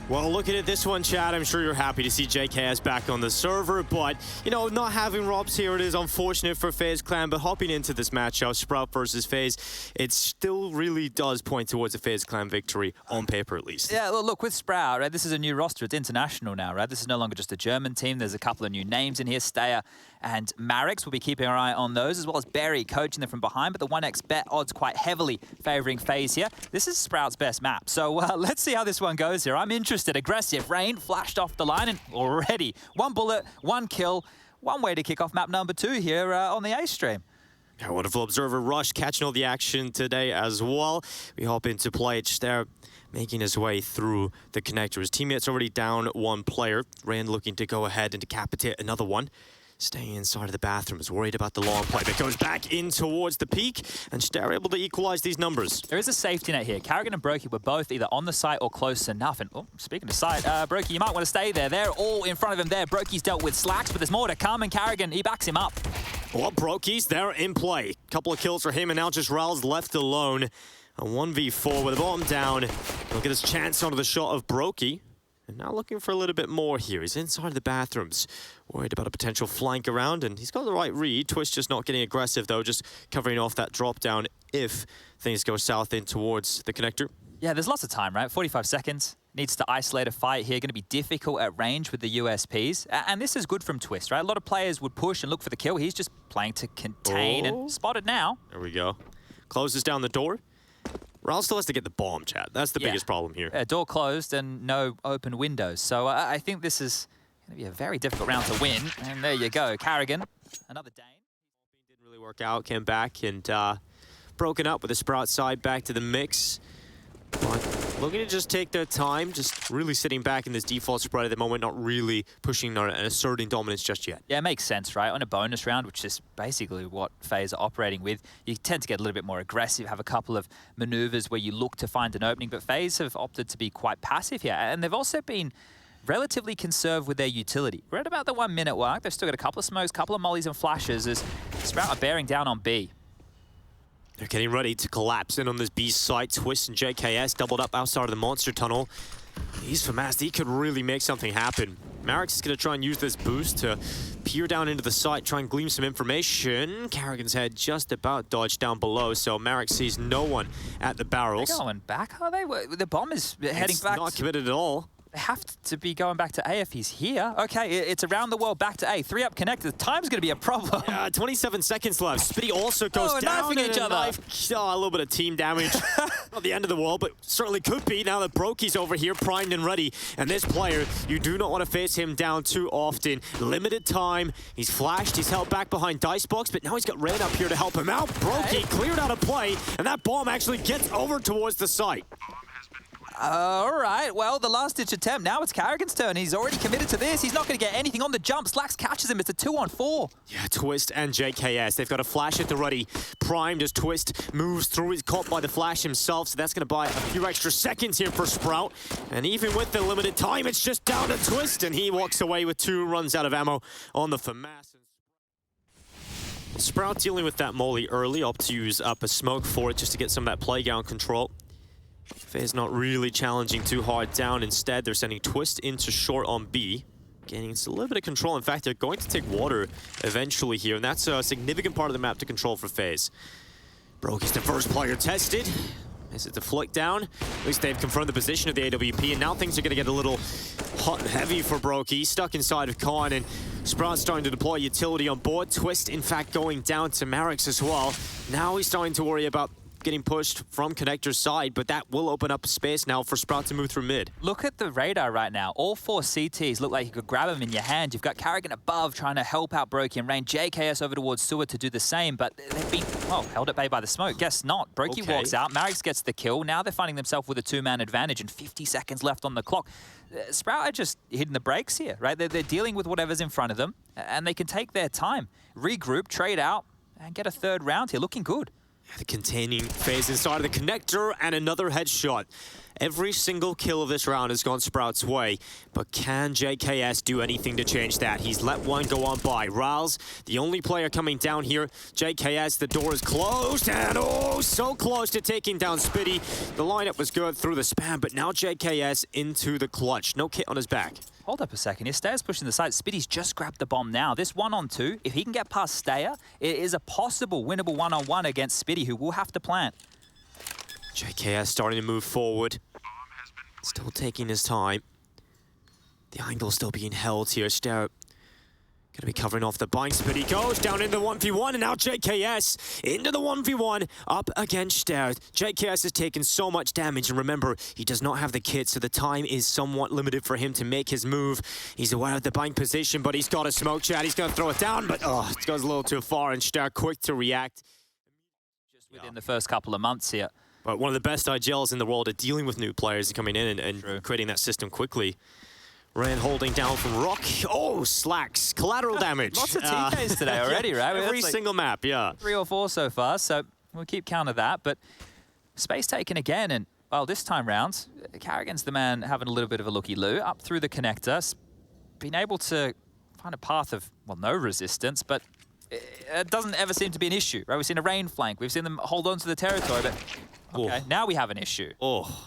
Well, looking at this one, Chad, I'm sure you're happy to see JKS back on the server, but, you know, not having Robs here, it is unfortunate for FaZe Clan, but hopping into this matchup, Sprout versus FaZe, it still really does point towards a FaZe Clan victory, on paper at least. Yeah, look, with Sprout, right, this is a new roster. It's international now, right? This is no longer just a German team. There's a couple of new names in here, Stayer and Marix. We'll be keeping our eye on those, as well as Berry coaching them from behind, but the 1x bet odds quite heavily favoring FaZe here. This is Sprout's best map, so let's see how this one goes here. I'm interested. Aggressive. Rain flashed off the line, and already one bullet, one kill, one way to kick off map number 2 here on the A stream. Our wonderful observer Rush catching all the action today as well. We hop into play. Just there, making his way through the connector. His teammate's already down one player. Rain looking to go ahead and decapitate another one. Staying inside of the bathroom, is worried about the long play, but goes back in towards the peak, and they're able to equalize these numbers. There is a safety net here. Karrigan and Brokey were both either on the site or close enough. And speaking of site, Brokey, you might want to stay there. They're all in front of him there. Brokey's dealt with slacks, but there's more to come, and Karrigan, he backs him up. Well, Brokey's there in play. Couple of kills for him, and now just Ral's left alone. A 1v4 with a bomb down. He'll get his chance onto the shot of Brokey. And now looking for a little bit more here. He's inside the bathrooms. Worried about a potential flank around, and he's got the right read. Twist just not getting aggressive, though, just covering off that drop down if things go south in towards the connector. Yeah, there's lots of time, right? 45 seconds. Needs to isolate a fight here. Going to be difficult at range with the USPs. And this is good from Twist, right? A lot of players would push and look for the kill. He's just playing to contain and spotted now. There we go. Closes down the door. Ral still has to get the bomb, Chad. That's the biggest problem here. Door closed and no open windows. So I think this is going to be a very difficult round to win. And there you go. Karrigan, another Dane. Didn't really work out. Came back and broken up with the Sprout side back to the mix. But looking to just take their time, just really sitting back in this default spread at the moment, not really pushing or asserting dominance just yet. Yeah, it makes sense, right? On a bonus round, which is basically what FaZe are operating with, you tend to get a little bit more aggressive, have a couple of maneuvers where you look to find an opening, but FaZe have opted to be quite passive here, and they've also been relatively conserved with their utility. We're at about the 1 minute mark. They've still got a couple of smokes, couple of mollies and flashes as Sprout are bearing down on B. They're getting ready to collapse in on this B site. Twist and JKS doubled up outside of the monster tunnel. He's FaMast. He could really make something happen. Marix is going to try and use this boost to peer down into the site, try and glean some information. Karrigan's head just about dodged down below, so Marix sees no one at the barrels. They're going back, are they? The bomb is heading back. Not committed at all. They have to be going back to A if he's here. Okay, it's around the world back to A. 3-up connected. Time's going to be a problem. 27 seconds left. Spitty also goes down. Knifing each other. A little bit of team damage. Not the end of the world, but certainly could be now that Brokey's over here, primed and ready. And this player, you do not want to face him down too often. Limited time. He's flashed. He's held back behind Dicebox, but now he's got Rain up here to help him out. Brokey cleared out a play, and that bomb actually gets over towards the site. All right, well, the last-ditch attempt. Now it's Karrigan's turn. He's already committed to this. He's not going to get anything on the jump. Slacks catches him. It's a 2-on-4. Yeah, Twist and JKS. They've got a flash at the ready. Primed as Twist moves through. He's caught by the flash himself, so that's going to buy a few extra seconds here for Sprout. And even with the limited time, it's just down to Twist, and he walks away with 2, runs out of ammo on the FaMast. Sprout dealing with that molly early. Opt to use up a smoke for it just to get some of that playground control. FaZe not really challenging too hard down. Instead, they're sending Twist into short on B. Gaining a little bit of control. In fact, they're going to take water eventually here, and that's a significant part of the map to control for FaZe. Brokey's the first player tested. Is it the flick down? At least they've confirmed the position of the AWP, and now things are going to get a little hot and heavy for Brokey. Stuck inside of Khan, and Sprout's starting to deploy utility on board. Twist, in fact, going down to Marix as well. Now he's starting to worry about getting pushed from connector's side, but that will open up space now for Sprout to move through mid. Look at the radar right now. All 4 CTs look like you could grab them in your hand. You've got Karrigan above trying to help out Brokey and Rain. JKS over towards Sewer to do the same, but they've been, well, held at bay by the smoke. Guess not. Brokey walks out. Marix gets the kill. Now they're finding themselves with a 2-man advantage and 50 seconds left on the clock. Sprout are just hitting the brakes here, right? They're dealing with whatever's in front of them, and they can take their time. Regroup, trade out, and get a 3rd round here. Looking good. The containing phase inside of the connector, and another headshot. Every single kill of this round has gone Sprout's way, but can JKS do anything to change that? He's let one go on by. Rals, the only player coming down here. JKS, the door is closed, and oh, so close to taking down Spitty. The lineup was good through the spam, but now JKS into the clutch. No kit on his back. Hold up a second here. Stayer's pushing the side. Spitty's just grabbed the bomb now. This 1-on-2, if he can get past Stayer, it is a possible winnable 1-on-1 against Spitty, who will have to plant. JKS starting to move forward. Still taking his time. The angle still being held here. Stayer gonna be covering off the binds, but he goes down into the 1v1, and now JKS into the 1v1 up against Stayer. JKS has taken so much damage, and remember, he does not have the kit, so the time is somewhat limited for him to make his move. He's aware of the bind position, but he's got a smoke chat. He's gonna throw it down, but oh, it goes a little too far, and Stayer quick to react. Just within the first couple of months here. But one of the best IGLs in the world at dealing with new players and coming in and creating that system quickly. Ran holding down from Rock. Oh, slacks. Collateral damage. Lots of TKs today already, right? Every single map, yeah. 3 or 4 so far, so we'll keep count of that. But space taken again, and, well, this time round, Carrigan's the man having a little bit of a looky-loo. Up through the connector, been able to find a path of, well, no resistance, but it doesn't ever seem to be an issue, right? We've seen a rain flank. We've seen them hold on to the territory, but okay, now we have an issue.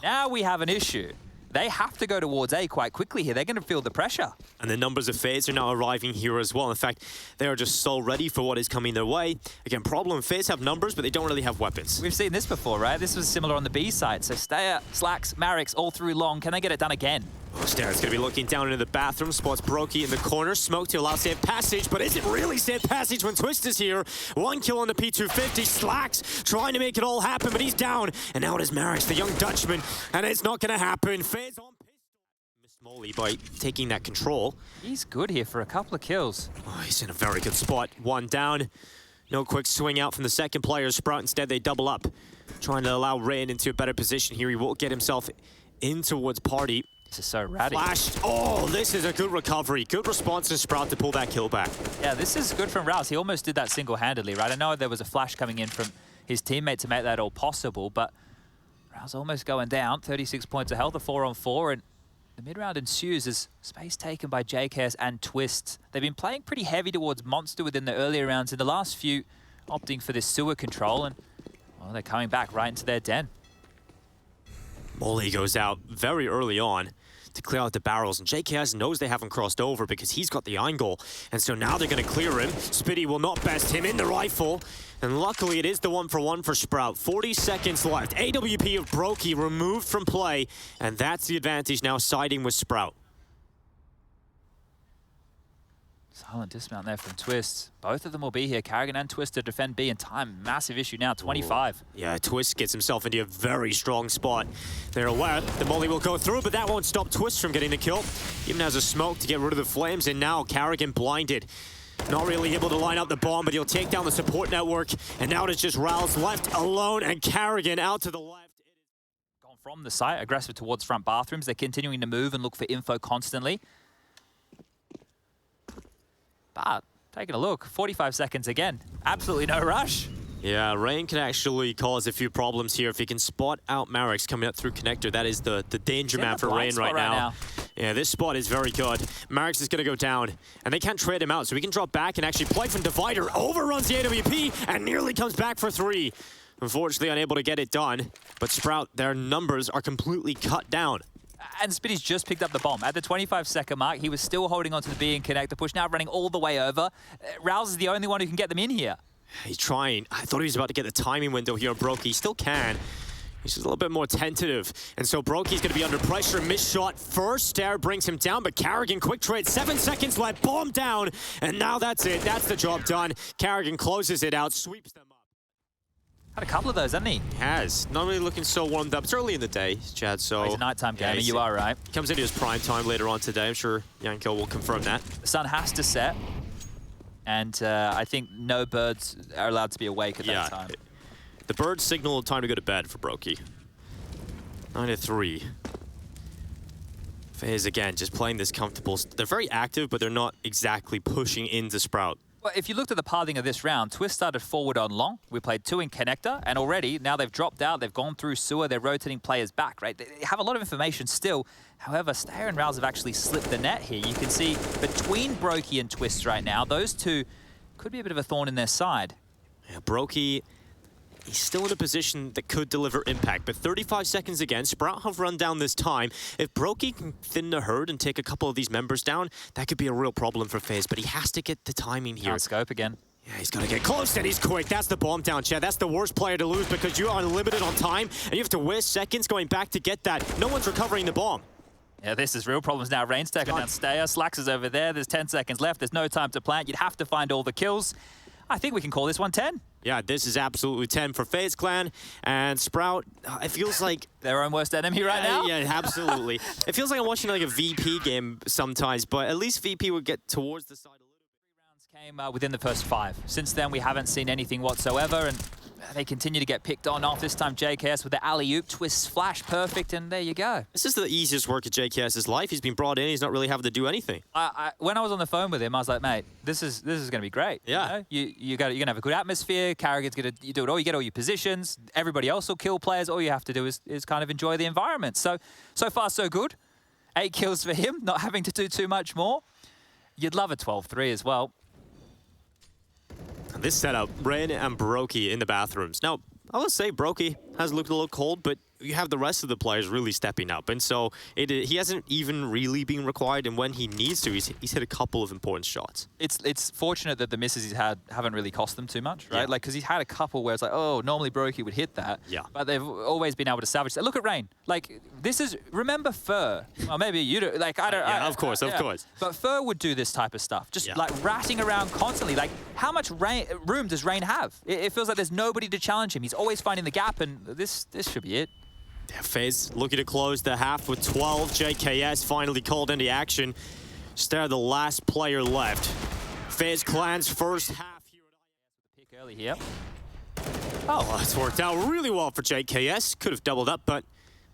Now we have an issue. They have to go towards A quite quickly here. They're going to feel the pressure. And the numbers of FaZe are now arriving here as well. In fact, they are just so ready for what is coming their way. Again, problem, FaZe have numbers, but they don't really have weapons. We've seen this before, right? This was similar on the B side. So Stayer, Slacks, Marix all through long. Can they get it done again? Stayer's going to be looking down into the bathroom. Spots Brokey in the corner. Smoke to allow safe passage, but is it really safe passage when Twist is here? 1 kill on the P250. Slacks trying to make it all happen, but he's down. And now it is Marix, the young Dutchman, and it's not going to happen. FaZe on pistol. Missed Molly by taking that control. He's good here for a couple of kills. Oh, he's in a very good spot. 1 down. No quick swing out from the second player. Sprout instead, they double up. Trying to allow Rain into a better position here. He will get himself in towards Party. This is so ratty. Flashed. Oh, this is a good recovery. Good response to Sprout to pull that kill back. Yeah, this is good from Rouse. He almost did that single-handedly, right? I know there was a flash coming in from his teammate to make that all possible, but Rouse almost going down. 36 points of health, a 4-on-4, and the mid-round ensues as space taken by JKS and Twist. They've been playing pretty heavy towards Monster within the earlier rounds. In the last few, opting for this sewer control, and well, they're coming back right into their den. Molly goes out very early on to clear out the barrels, and JKS knows they haven't crossed over because he's got the angle, and so now they're going to clear him. Spitty will not best him in the rifle, and luckily it is the 1-for-1 for Sprout. 40 seconds left. AWP of Brokey removed from play, and that's the advantage now siding with Sprout. Silent dismount there from Twist. Both of them will be here. Carrigan and Twist to defend B in time. Massive issue now, 25. Ooh. Yeah, Twist gets himself into a very strong spot. They're aware the Molly will go through, but that won't stop Twist from getting the kill. Even has a smoke to get rid of the flames, and now Carrigan blinded. Not really able to line up the bomb, but he'll take down the support network. And now it's just Rouse left alone, and Carrigan out to the left. Gone from the site, aggressive towards front bathrooms. They're continuing to move and look for info constantly. But taking a look, 45 seconds again. Absolutely no rush. Yeah, Rain can actually cause a few problems here if he can spot out Marix coming up through connector. That is the danger map for Rain right now. Yeah, this spot is very good. Marix is going to go down, and they can't trade him out, so he can drop back and actually play from Divider. Overruns the AWP and nearly comes back for 3. Unfortunately, unable to get it done. But Sprout, their numbers are completely cut down. And Spitty's just picked up the bomb. At the 25-second mark, he was still holding onto the B and connector push, now running all the way over. Rouse is the only one who can get them in here. He's trying. I thought he was about to get the timing window here on Brokey. He still can. He's just a little bit more tentative. And so Brokey's going to be under pressure. Missed shot first. Stair brings him down, but Carrigan quick trade. 7 seconds left. Bomb down. And now that's it. That's the job done. Carrigan closes it out, sweeps them up. Had a couple of those, hasn't he? He has. Not really looking so warmed up. It's early in the day, Chad, so... It's a nighttime game, you are right. He comes into his prime time later on today. I'm sure Yanko will confirm that. The sun has to set, and I think no birds are allowed to be awake at that time. The birds signal time to go to bed for Brokey. 9-3. FaZe, again, just playing this comfortable. They're very active, but they're not exactly pushing into Sprout. Well, if you looked at the pathing of this round, Twist started forward on long. We played 2 in connector, and already, now they've dropped out, they've gone through sewer, they're rotating players back, right? They have a lot of information still. However, Stayer and Rouse have actually slipped the net here. You can see between Brokey and Twist right now, those two could be a bit of a thorn in their side. Yeah, Brokey, he's still in a position that could deliver impact, but 35 seconds again. Sprout have run down this time. If Brokey can thin the herd and take a couple of these members down, that could be a real problem for FaZe, but he has to get the timing here. Scope again. Yeah, he's got to get close and he's quick. That's the bomb down, Chad. That's the worst player to lose because you are limited on time and you have to waste seconds going back to get that. No one's recovering the bomb. Yeah, this is real problems now. Rain's taking down Stayer. Slax is over there. There's 10 seconds left. There's no time to plant. You'd have to find all the kills. I think we can call this one 10. Yeah, this is absolutely 10 for FaZe Clan. And Sprout, it feels like... their own worst enemy right now? Yeah, absolutely. It feels like I'm watching like a VP game sometimes, but at least VP would get towards the side a little bit. 3 rounds came within the first 5. Since then, we haven't seen anything whatsoever, and they continue to get picked on off. This time, JKS with the alley-oop, Twist flash, perfect, and there you go. This is the easiest work of JKS's life. He's been brought in, he's not really having to do anything. When I was on the phone with him, I was like, mate, this is going to be great. Yeah. You know? you're going to have a good atmosphere. Carrigan's going to do it all. You get all your positions. Everybody else will kill players. All you have to do is kind of enjoy the environment. So far, so good. 8 kills for him, not having to do too much more. You'd love a 12-3 as well. This setup, Rain and Brokey in the bathrooms. Now, I will say Brokey has looked a little cold, but you have the rest of the players really stepping up. And so he hasn't even really been required, and when he needs to, he's hit a couple of important shots. It's fortunate that the misses he's had haven't really cost them too much, right? Yeah. Like, because he's had a couple where it's like, oh, normally Brokey would hit that. Yeah. But they've always been able to salvage that. Look at Rain. Like, this is, remember Fur? Well, maybe you do. Like, I don't... Yeah, of course. But Fur would do this type of stuff. Just, Yeah. like, ratting around constantly. Like, how much room does Rain have? It feels like there's nobody to challenge him. He's always finding the gap, and this should be it. Yeah, FaZe looking to close the half with 12. JKS finally called into action. Stayer the last player left. FaZe Clan's first half here at Pick early here. Oh, well, that's worked out really well for JKS. Could have doubled up, but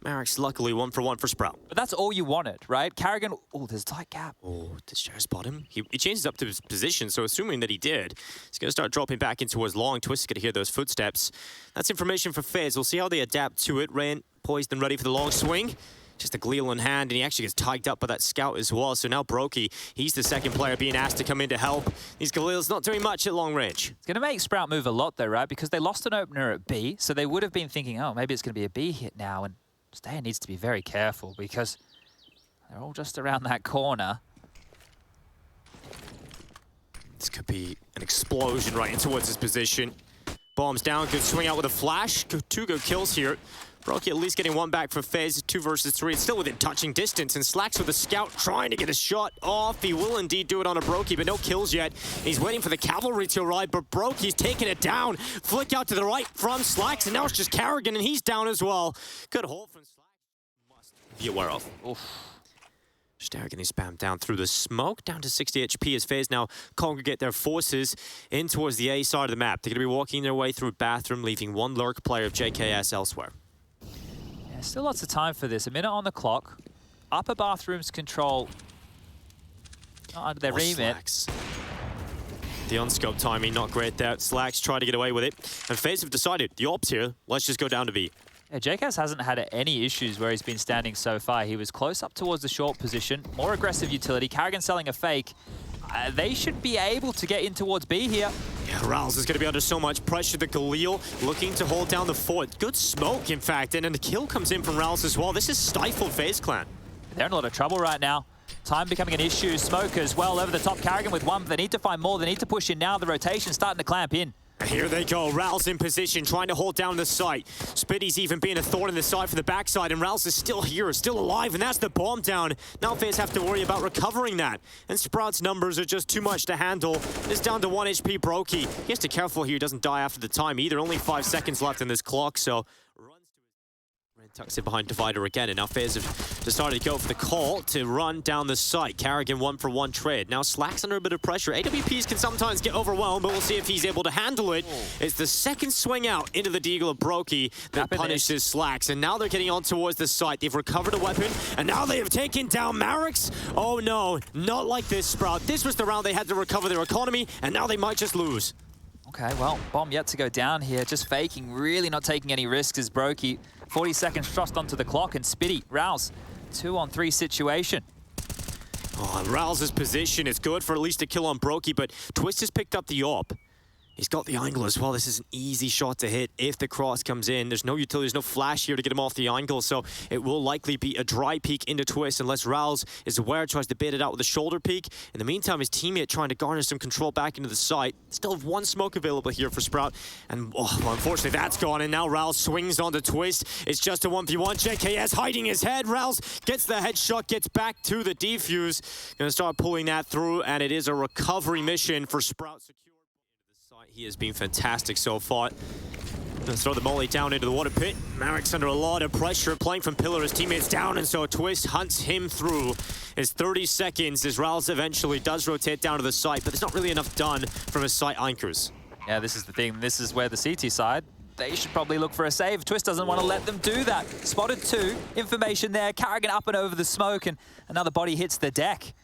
Marek's luckily 1 for 1 for Sprout. But that's all you wanted, right? Carrigan, oh, there's a tight gap. Oh, did Stayer spot him? He changes up to his position, so assuming that he did, he's going to start dropping back into his long. Twist is going to hear those footsteps. That's information for FaZe. We'll see how they adapt to it. Rain poised and ready for the long swing. Just a Gleal in hand, and he actually gets tagged up by that scout as well. So now Brokey, he's the second player being asked to come in to help. These Gleal's not doing much at long range. It's going to make Sprout move a lot, though, right? Because they lost an opener at B, so they would have been thinking, oh, maybe it's going to be a B hit now, and Stayer needs to be very careful because they're all just around that corner. This could be an explosion right in towards his position. Bombs down, good swing out with a flash. 2 good kills here. Brokey at least getting 1 back for FaZe, 2 versus 3. It's still within touching distance, and Slacks with a scout trying to get a shot off. He will indeed do it on a Brokey, but no kills yet. He's waiting for the cavalry to arrive, but Brokey's taking it down. Flick out to the right from Slacks, and now it's just Carrigan, and he's down as well. Good hold from Slacks. Must be aware of. Oof. Stayer getting spammed down through the smoke, down to 60 HP as FaZe now congregate their forces in towards the A side of the map. They're going to be walking their way through bathroom, leaving 1 lurk player of JKS elsewhere. Yeah, still lots of time for this. A minute on the clock. Upper bathrooms control not under their remit. Slacks. The unscope timing not great there. Slacks try to get away with it. And FaZe have decided, the ops here, let's just go down to B. Yeah, JKS hasn't had any issues where he's been standing so far. He was close up towards the short position. More aggressive utility. Carrigan selling a fake. They should be able to get in towards B here. Yeah, Rouse is going to be under so much pressure. The Galil looking to hold down the fort. Good smoke, in fact. And then the kill comes in from Rouse as well. This is stifled FaZe Clan. They're in a lot of trouble right now. Time becoming an issue. Smoke as well over the top. Carrigan with 1. They need to find more. They need to push in now. The rotation starting to clamp in. Here they go. Rouse in position, trying to hold down the site. Spitty's even being a thorn in the side for the backside, and Rouse is still here, still alive, and that's the bomb down. Now FaZe have to worry about recovering that. And Sprout's numbers are just too much to handle. It's down to 1 HP Brokey. He has to be careful here he doesn't die after the time either. Only 5 seconds left in this clock, so runs to his Tucks it behind Divider again, and now FaZe have decided to go for the call to run down the site. Carrigan 1-for-1 trade. Now Slack's under a bit of pressure. AWPs can sometimes get overwhelmed, but we'll see if he's able to handle it. It's the second swing out into the deagle of Brokey that punishes Slacks, and now they're getting on towards the site. They've recovered a weapon, and now they have taken down Marix. Oh no, not like this, Sprout. This was the round they had to recover their economy, and now they might just lose. Okay, well, bomb yet to go down here. Just faking, really not taking any risks as Brokey. 40 seconds thrust onto the clock, and Spitty, Rouse, 2-on-3 situation. Oh, and Rous's position is good for at least a kill on Brokey, but Twist has picked up the AWP. He's got the angle as well. This is an easy shot to hit if the cross comes in. There's no utility, there's no flash here to get him off the angle, so it will likely be a dry peek into Twist unless Rouse is aware, tries to bait it out with a shoulder peek. In the meantime, his teammate trying to garner some control back into the site. Still have one smoke available here for Sprout, and well, unfortunately that's gone, and now Rouse swings onto Twist. It's just a 1v1. JKS hiding his head. Rouse gets the headshot, gets back to the defuse. Gonna start pulling that through, and it is a recovery mission for Sprout. He has been fantastic so far. Gonna throw the molly down into the water pit. Marix under a lot of pressure, playing from pillar. His teammate's down, and so Twist hunts him through. It's 30 seconds as Rouse eventually does rotate down to the site, but there's not really enough done from his site anchors. Yeah, this is the thing. This is where the CT side, they should probably look for a save. Twist doesn't want to let them do that. Spotted 2, information there. Carrigan up and over the smoke, and another body hits the deck.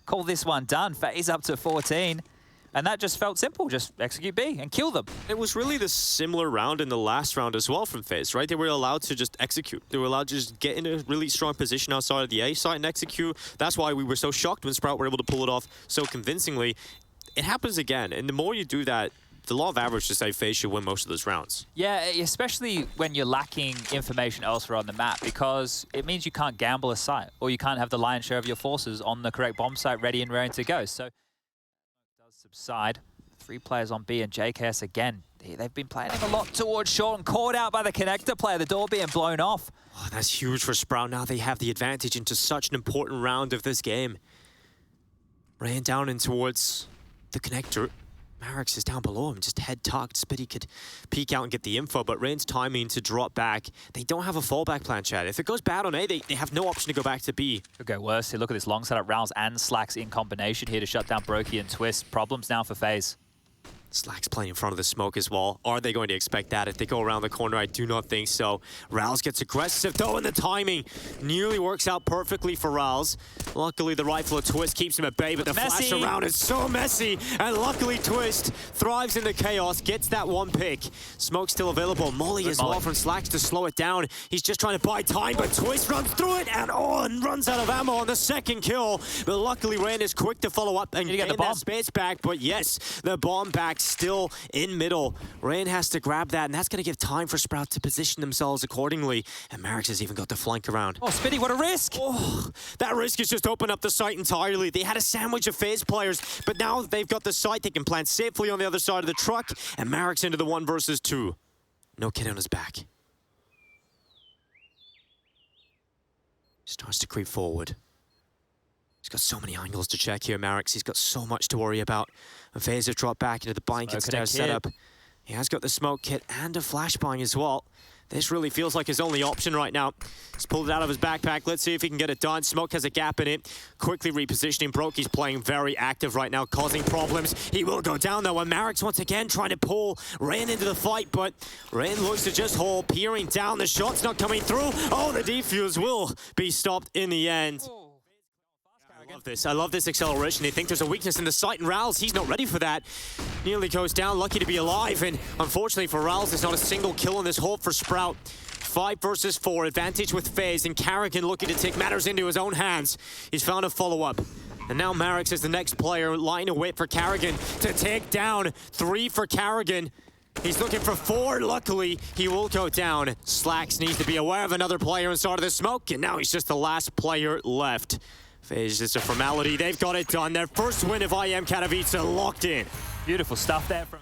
Call this one done. FaZe up to 14. And that just felt simple. Just execute B and kill them. It was really the similar round in the last round as well from FaZe, right? They were allowed to just execute. They were allowed to just get in a really strong position outside of the A site and execute. That's why we were so shocked when Sprout were able to pull it off so convincingly. It happens again, and the more you do that, the law of average to say FaZe should win most of those rounds. Yeah, especially when you're lacking information elsewhere on the map, because it means you can't gamble a site, or you can't have the lion's share of your forces on the correct bomb site ready and raring to go. So subside. 3 players on B, and JKS again. They've been playing him a lot towards short and caught out by the connector player, the door being blown off. Oh, that's huge for Sprout. Now they have the advantage into such an important round of this game. Ran down in towards the connector. Marix is down below him, just head tucked. Spitty could peek out and get the info, but Rain's timing to drop back. They don't have a fallback plan, Chad. If it goes bad on A, they have no option to go back to B. Could go worse here. Look at this long setup. Rouse and Slacks in combination here to shut down Brokey and Twist. Problems now for FaZe. Slack's playing in front of the smoke as well. Are they going to expect that if they go around the corner? I do not think so. Rouse gets aggressive though, and the timing nearly works out perfectly for Rouse. Luckily, the rifle of Twist keeps him at bay, but the flash around is so messy. And luckily, Twist thrives in the chaos, gets that one pick. Smoke still available. Molly as well from Slacks to slow it down. He's just trying to buy time, but Twist runs through it and runs out of ammo on the second kill. But luckily, Rain is quick to follow up and get that space back. But yes, the bomb back still in middle. Rain has to grab that, and that's going to give time for Sprout to position themselves accordingly. And Marix has even got the flank around. Oh, Spitty, what a risk! Oh, that risk has just opened up the site entirely. They had a sandwich of FaZe players, but now they've got the site. They can plant safely on the other side of the truck, and Marix into the 1 versus 2. No kid on his back. Starts to creep forward. He's got so many angles to check here, Marix. He's got so much to worry about. And FaZe have dropped back into the blanket stairs setup. He has got the smoke kit and a flashbang as well. This really feels like his only option right now. He's pulled it out of his backpack. Let's see if he can get it done. Smoke has a gap in it. Quickly repositioning. Brokey's playing very active right now, causing problems. He will go down though, and Marix once again trying to pull Rain into the fight, but Rain looks to just hold, peering down. The shot's not coming through. Oh, the defuse will be stopped in the end. I love this acceleration. They think there's a weakness in the site, and Rouse, he's not ready for that. Nearly goes down, lucky to be alive, and unfortunately for Rouse, there's not a single kill in this hole for Sprout. 5 versus 4, advantage with FaZe, and Carrigan looking to take matters into his own hands. He's found a follow-up. And now Marix is the next player, lying to wait for Carrigan to take down. 3 for Carrigan. He's looking for 4, luckily he will go down. Slacks needs to be aware of another player inside of the smoke, and now he's just the last player left. FaZe, just a formality. They've got it done. Their first win of IEM Katowice locked in. Beautiful stuff there from